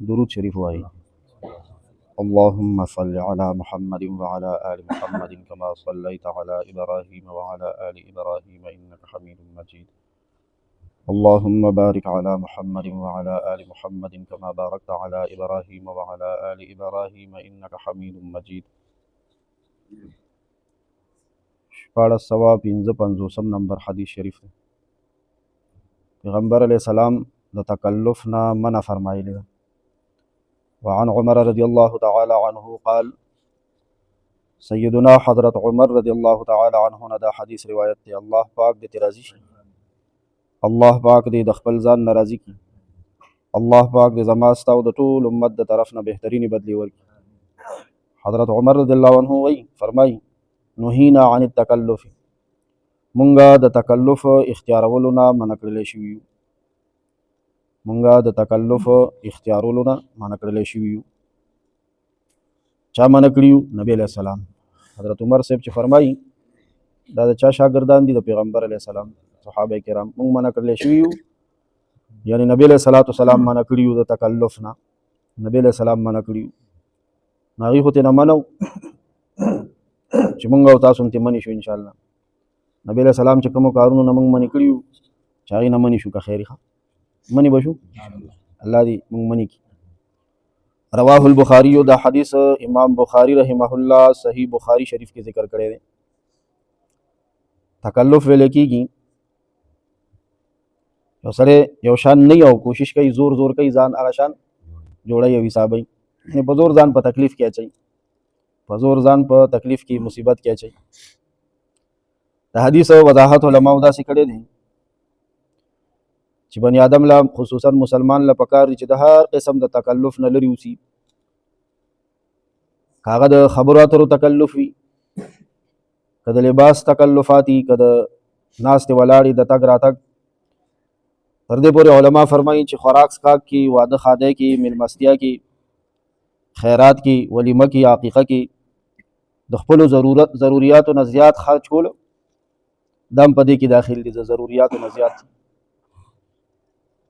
درود شریف وایي. اللهم صل على محمد وعلى آل محمد كما صليت على إبراهيم وعلى آل إبراهيم إنك حميد مجيد. اللهم بارك على محمد وعلى آل محمد كما باركت على إبراهيم وعلى آل إبراهيم إنك حميد مجيد. شپاړس سوه پنځه پنځوسم نمبر حدیث شریف دی. پیغمبر علیہ السلام د تکلف نه منع فرمایلی ده. وعن عمر رضی الله تعالی عنه قال سیدنا حضرت عمر رضی الله تعالی عنه نه دا حدیث روایت دی. الله پاک دې راضي شي، الله پاک دې د خپل ځان ناراضي کی، الله پاک دې زما ستا او د ټول امت د طرف نه بهترینی بدلی ورکړي. حضرت عمر رضی الله عنه وی فرمای نهینا عن التکلف، مونږه د تکلف اختیارولو نه منع کړلی شوي یو، مونږه د تکلف اختیارولو نه منع کړلی شوي یو. چا منع کړي یو؟ نبی علیہ السلام. حضرت عمر صاحب چې فرمایي دا د چا شاګردان دي؟ د پیغمبر علیہ السلام صحابه کرام. مونږ منع کړلی شوي یو، یعنی نبی علیہ السلام منع کړي یو د تکلف نه، نبی علیہ السلام منع کړي یو. هغوی خو ترې نه منو چې مونږ او تاسو هم ترې منې شو انشاءالله. نبی علیہ السلام چې کومو کارونو نه مونږ منې کړي یو چې هغې نه منې شو، که خیر ښه منې به شو، الله دې مونږ منې کړي. رواه البخاری، دا حدیث امام بخاری رحمه الله صحیح بخاری شریف کې ذکر کړی دی. تکلف ویل کېږي یو سړی یو شان نه او کوشش کوي زور زور کوي ځان هغه شان جوړوي او حسابوي، یعنې په زور ځان په تکلیف کې اچوي، په زور ځان په تکلیف کې مصیبت کې اچوي. د حدیث وضاحت علماو داسې کړی دی چې بني آدم له خصوصا مسلمان له پکار دي چې د هر قسم د تکلف نه لرې اوسي. که هغه د خبرو اترو تکلف وي، که د لباس تکلفات وي، که د ناستې ولاړې د تګ راتګ، تر دې پورې علما فرمایي چې خوراک څښاک کې، واده خاده کې، میلمستیا کې، خیرات کې، ولیمه کې، عقیقه کې د خپلو ضروریاتو نه زیات خرچ کول دا هم په دې کې داخل دي، د ضروریاتو نه زیات.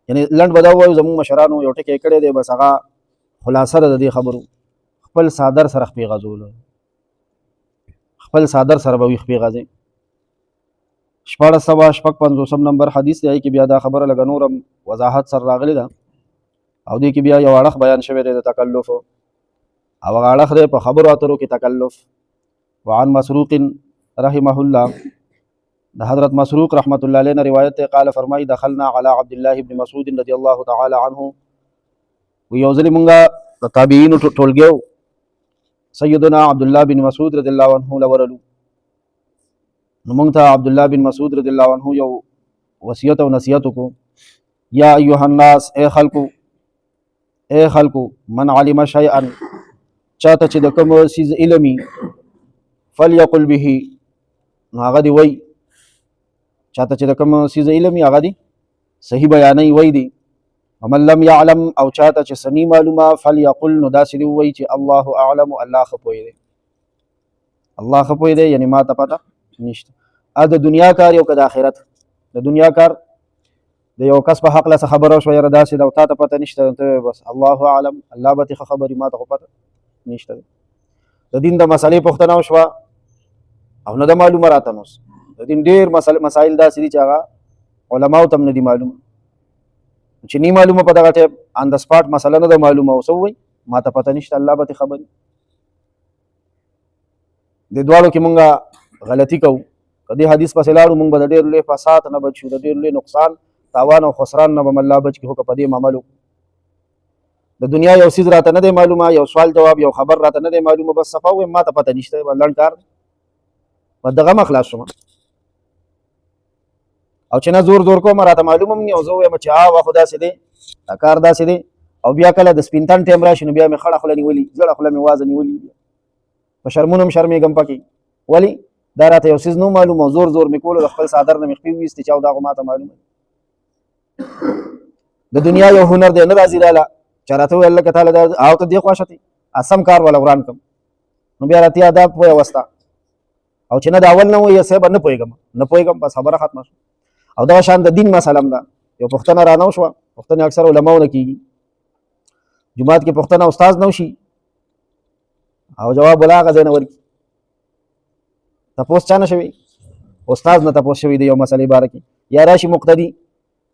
یعنې لنډ به دا ووایو زموږ مشرانو یو ټکی کړی دی، بس هغه خلاصه ده د دې خبرو، خپل څادر سره خپې غځول، خپل څادر سره به وي خپې غځې. 1456 نمبر حدیث دی، کې بیا دا خبره لږه نور هم وضاحت سره راغلی ده او دې کې بیا یو اړخ بیان شوی دی د تکلف، او هغه اړخ دی په خبرو اترو کې تکلف. وعن مسروق رحمه الله، د حضرت مسروق رحمت الله علیه نه روایت دی، قال فرمای دخلنا علی عبد الله بن مسعود رضی الله تعالی عنه، و یو ځلې مونږه د تابعینو ټولګیو سیدنا عبد الله بن مسعود رضی الله عنه لورلو. نو مونږ ته عبد الله بن مسعود رضی الله عنه یو وصیت او نصیحت وکړو، یا ایها الناس، اے خلکو، من علم شیئا، چاته چې د کوم څیز علمي، فلیقل به، نو هغه دی وی، چاته چې د کوم څیز علمي هغه دی صحیح بیانوي وی دی. ومن لم يعلم، او چاته چې سنی معلومه، فلیقل، نو داسې دی وی چې الله اعلم، الله ښه پوهی دی، الله ښه پوهی دی، یعنی ما ته پته نشته. د دنیا کار یو که د آخرت، د دنیا کار د یو کس په حق له څه خبره شوه یاره داسې ده او تا ته پته نشته، ته بس الله اعلم، الله به ترې ښه خبري، ما ته خو پته نشته. د دین د مسلې پوښتنه وشوه او نه ده معلومه راته، نو د دین ډېر مسایل داسې دي چې هغه علماو ته هم نه دي معلومه، چې نی معلومه په دغه ټایم آن د سپاټ مسله نه ده معلومه، او څه ووایي ما ته پته نشته، الله به ترې خبري. د دواړو کې مونږه غلطي کوو. که دې حدیث پسې لاړو مونږ به د ډېر لوی فساد نه بچ شو، د ډېر لوی نقصان، تاوان او خسران نه به الله بچ کړي. خو که په دې عمل د دنیا یو څیز راته نه دی معلومه، یو سوال جواب، یو خبر راته نه دی معلومه، بس صفا ووایم ما ته پته نشته، لنډ کار په دغه مه خلاص شوم. او چې نه زور زور کوم راته معلوم هم نه، او زه ووایم چې ها خو داسې دی، دا کار داسې دی، او بیا کله د سپین تن ټایم راشي نو بیا مې خړه خوله نیولي، زړه خوله مې وازه نیولي، په شرمونو هم شرمېږم پکې. ولې دا راته یو څیز نه معلوم، او زور زور مې کولو، د خپل څادر نه مې خپې وویستې چې او دا خو ما ته معلومه. د دنیا یو هنر دی نه راځي راله چې راته وویل لکه تعالی دا او ته دې خوا شتې اسم کار والا وران کړم، نو بیا راته دا پوهه وسته، او چې نه د اول نه وایي صاحب نه پوهېږم، بس خبره ختمه شوه. او دغه شان د دین مسله هم ده، یو پوښتنه رانه وشوه، پوښتنې اکثر علماو نه کېږي، جمعات کې پوښتنه استاد نو شي او جواب ولا غځ نه ورکی تاسو چا نه شوي استاد نه تاسو شوي دی یو مسلې باره کې یا راشي مقتدی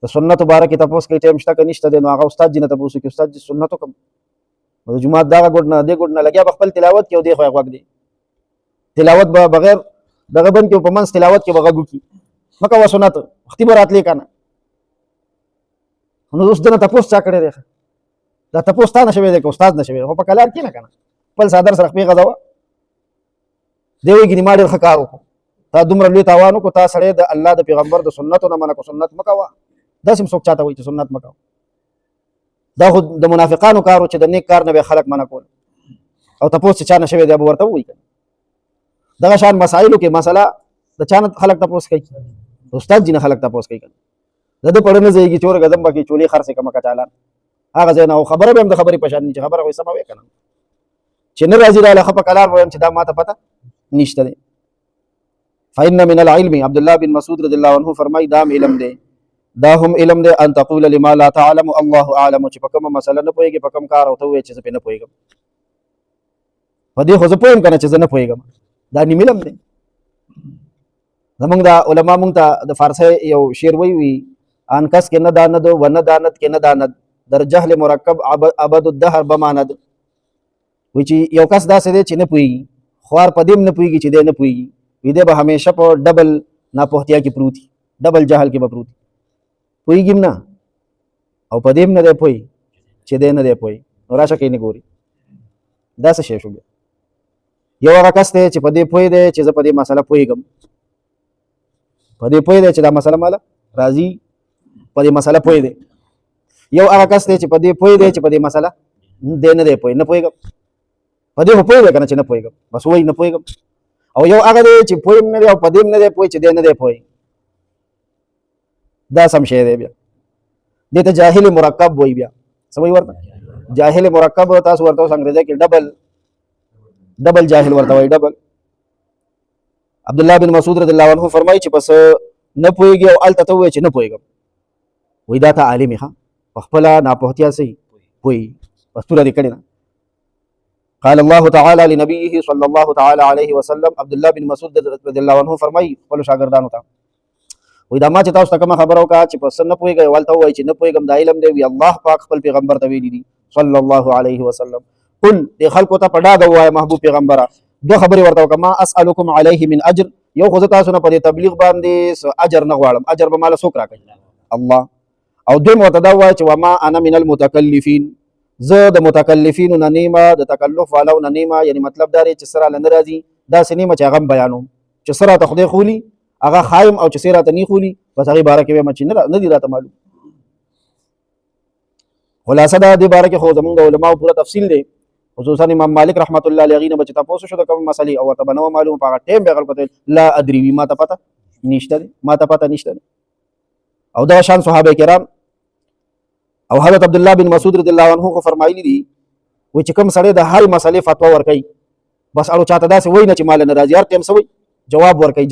د سنت باره کې تاسو کې ټیم شته کنيشته دی نو هغه استاد جن تاسو کې استاد جی سنتو کوم د جمعات دا ګډ نه دی ګډ نه لګیا خپل تلاوت کې او دی خو غوږ دی تلاوت به بغیر دغه بن کې په منځ تلاوت کې بغږو کی مکه و سنت وختي براتلې کنه نو اوس دنه تاسو چا کړی دی دا تاسو ستانه شوي دی که استاد نشوي خو په کلار کې نه کنه خپل صادر سره خپل غزاوه دی ویګی ما ډېر ښه کار وکړو تا دومره لوی تاوان وکړو تا سړی د الله د پیغمبر د سنتو نه منع کو سنت مه کوه داسې څوک چاته وایي چې سنت مه کوه دا خو د منافقانو کار و چې د نیک کار نه به خلک منع کول او تاسو چې چا نه شوي دی به ورته ووایي دغه شان مسایلو کې مسله د چا نه خلک تاسو کوي استاد جی نه خلک تاسو کوي زه د پړنه ځایږي چور غزم باقي چولي خرڅ کما کچالان هغه ځای نه خبره به هم د خبرې پشان نه خبره وي سموي کنه چې نه راځي را لخه په کلار وایم چې دا ماته پته نشته دی فإن من العلم عبد الله بن مسعود رضی الله عنه فرمای دا علم دی دا هم علم دی ان تقول لما لا تعلم الله اعلم چې په کومه مسله نه پوهیږي په کوم کار او ته وایي چې زه په نه پوهیږم په دې خو زه پوهیم کنه چې زه نه پوهیږم دا نیم علم دی زمونږ دا علما مونږ ته د فارسی یو شعر وی ان کس کې نه داند و نه دانت کې نه داند در جهل مرکب ابد الدهر بماند وی چې یو کس داسې دی چې نه پوهیږي خوار په دې نه پوهیږي چې دی نه پوهیږي وی دی به همیشه په ډبل ناپوهتیا کې پروت وي ډبل جهل کې به پروت وي پوهیږي نه او په دې نه دی پوهي چې دی نه دی پوهي نو راشه کې نه ګوري دا څه شی شو یو هغه کس دی چې په دې پوهی دی چې زه په دې مسله پوهیږم په دې پوهی دی چې دا مسله ماله راځي په دې مسله پوهی دی یو هغه کس دی چې په دې پوهی دی چې په دې مسله دی نه دی پوهي نه پوهیږم په دې خو پوهی کنه چې نه پوهیږم بس وایي نه پوهیږم او یو هغه دی چې پوهیم نه دی او په دې نه دی پوهي چې دی نه دی پوهي دا سم شی دی بیا دې ته جاهل مرکب وایي بیا څه وایي ورته جاهل مرکب تاسو ورته اوس انګریزي کې ډبل جاهل ورته وایي ډبل عبد الله بن مسعود رضی الله عنه فرمایي چې پس نه پوهیږي او الته ته وایي چې نه پوهیږم وایي دا ته عالم ښه په خپله ناپوهتیا صحیح پوهي بس توره دې کړې نه قال الله تعالى لنبيه صلى الله تعالى عليه وسلم عبد الله بن مسعود رضی الله عنه فرمایي خپل شاګردانو ته وایي دا ما چې تاسو ته کومه خبره وکړه چې پس نه پوهیږئ والته وایي چې نه پوهیږم دا علم دی وي الله پاک خپل پیغمبر ته ویلي دي صلی الله علیه وسلم قل دې خلکو ته په ډاګه ووایه محبوب پیغمبره دوه خبرې ورته وکړه ما اسألکم علیه من اجر یو خو زه تاسو نه په دې تبلیغ باندې اجر نه غواړم اجر به ماله څوک راکوي الله او دویم ورته دا ووایه چې وما انا من المتکلفین زه د متکلفینو نه نیمه د تکلف والو نه نیمه یعنی مطلب دا دی چې سره له نه راځي داسې نیمه چې هغه هم بیانوم چې سره ته خدای خولي هغه خایم او چې سره ته نه خولي بس هغې باره کې وایم چې نه دي راته معلوم خلاصه دا دې باره کې خو زمونږ د علماو پوره تفصیل دی خصوصا امام مالک رحمت الله علیه هغې نه به چې تپوس شو د کومې مسلې او ورته به نه معلوم په هغه ټایم به خلکو ته لا ادري وي ما ته پته نشته دی ما ته پته نشته دی او دغه شان صحابه کرام او حضرت عبد الله بن مسعود رضی الله عنه کو فرمایلی دي و چې کوم سړی د هر مسلې فتوا ورکوي بس اړو چاته داسې وایي نه چې مال نه راځي هر ټایم څه وایي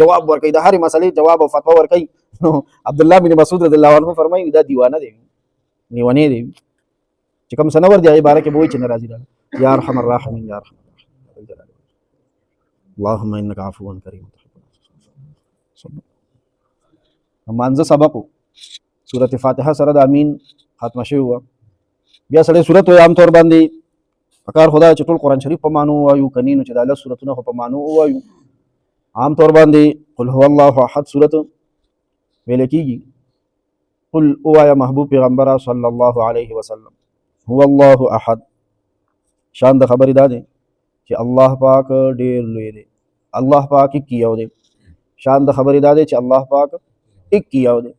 جواب ورکوي د هرې مسلې جواب او فتوا ورکوي نو عبد الله بن مسعود رضی الله عنه فرمایي دا دیوانه دی نیونی دی چې کوم څه نه ور دي هغې باره کې به وایي چې نه راځي یا ارحم الراحمین یا ارحم الراحمین اللهم انک عفو کریم مانځه سبق سورۃ فاتحه سره د امین ختمه شوی وه بیا سړی صورت وایي عام طور باندې پکار خدا چې ټول قرآن شریف په معنو ووایو کنی نو چې دا لس صورتونه خو په معنو ووایو عام طور باندې قل هو الله احد صورت ویل کېږي قل ووایه محبوب پیغمبره صلی الله علیه وسلم هو الله احد شان د خبرې دا دی چې الله پاک ډېر لوی دی الله پاک یک یو دی شان د خبرې دا دی چې الله پاک یک یو دی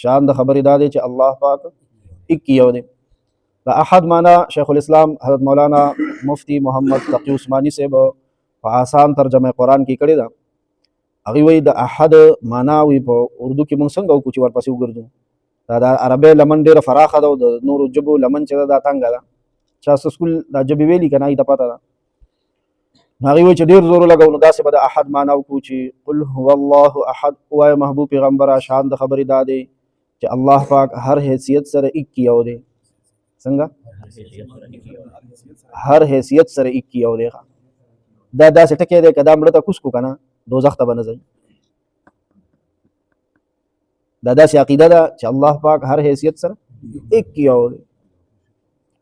شان د خبرې دا دی چې الله پاک یک یو دی د احد معنا شیخ الاسلام حضرت مولانا مفتی محمد تقی عثمانی صاحب په آسان ترجمه قرآن کې کړې ده هغوی وایي د احد معنا وي په اردو کې موږ څنګه وکړو چې ورپسې وګرځو دا د عربۍ لمن ډېره فراخه ده او د نورو ژبو لمن چې ده دا تنګه ده چا سکول دا ژبې ویلي که نه هغې ته پته ده نو هغې وایي چې ډېر زور ولګو نو داسې به د احد معنا وکړو چې قل هو الله احد ووایه محبوب پیغمبره شان د خبرې دا دی چې الله پاک هر حیثیت سره یک یو دی څنګه هر حیثیت سره یک یو دی دا داسې ټکی دی که دا مړه ته کوس کو که نه دوزخ ته به نه ځئ دا داسې عقیده ده چې الله پاک هر حیثیت سره یک یو دی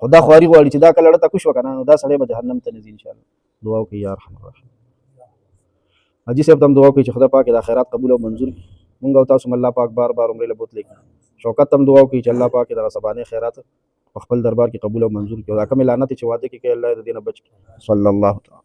خو دا خواري غواړي چې دا کله ړه ته کوش وکړه نو دا سړی به جهنم ته نه ځي انشاءالله دعا وکړئ یا ارحم الراحمین حاجي صاحب ته هم دعا وکړئ چې خدای پاک د خیرات قبول او منظور کړي مونږ او تاسو الله پاک بار بار عمرې له بوتلې کړي شوکت ته هم دعا وکړئ چې الله پاک دغه سبانې خیرات په خپل دربار کې قبول او منظور کړي او دا کومې لعنتې چې واده کې کوي الله یې د دې نه بچ کړي صلی الله تعالی